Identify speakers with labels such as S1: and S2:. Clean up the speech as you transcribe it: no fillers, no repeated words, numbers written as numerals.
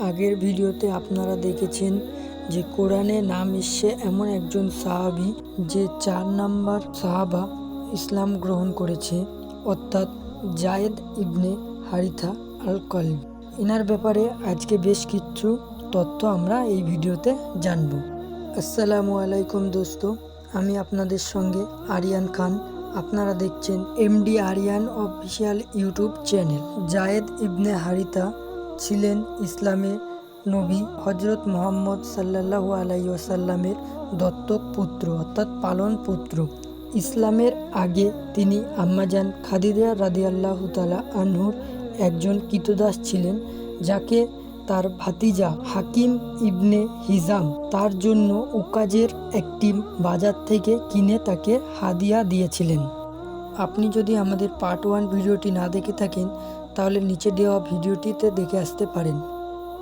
S1: আগের ভিডিওতে আপনারা দেখেছেন যে কোরআনে নাম এসছে এমন একজন সাহাবী যে 4 নাম্বার সাহাবা ইসলাম গ্রহণ করেছে, অর্থাৎ জায়েদ ইবনে হারিথা আল কলবি। এনার ব্যাপারে আজকে বেশ কিছু তথ্য আমরা এই ভিডিওতে জানব। আসসালামু আলাইকুম দোস্ত, আমি আপনাদের সঙ্গে আরিয়ান খান। আপনারা দেখছেন MD Aryan official YouTube channel. Zayd ibn Haritha ছিলেন ইসলামের নবী হজরত মুহাম্মদ সাল্লাল্লাহু আলাইহি ওয়াসাল্লামের দত্তক পুত্র, অর্থাৎ পালন পুত্র। ইসলামের আগে তিনি আম্মাজান খাদিজা রাদিয়াল্লাহু তাআলা আনহুর একজন কৃতদাস ছিলেন, যাকে তার ভাতিজা হাকিম ইবনে হিজাম তার জন্য উকাজের একটি বাজার থেকে কিনে তাকে হাদিয়া দিয়েছিলেন। আপনি যদি আমাদের পার্ট 1 ভিডিওটি না দেখে থাকেন তাহলে নিচে দেওয়া ভিডিওটিতে দেখে আসতে পারেন।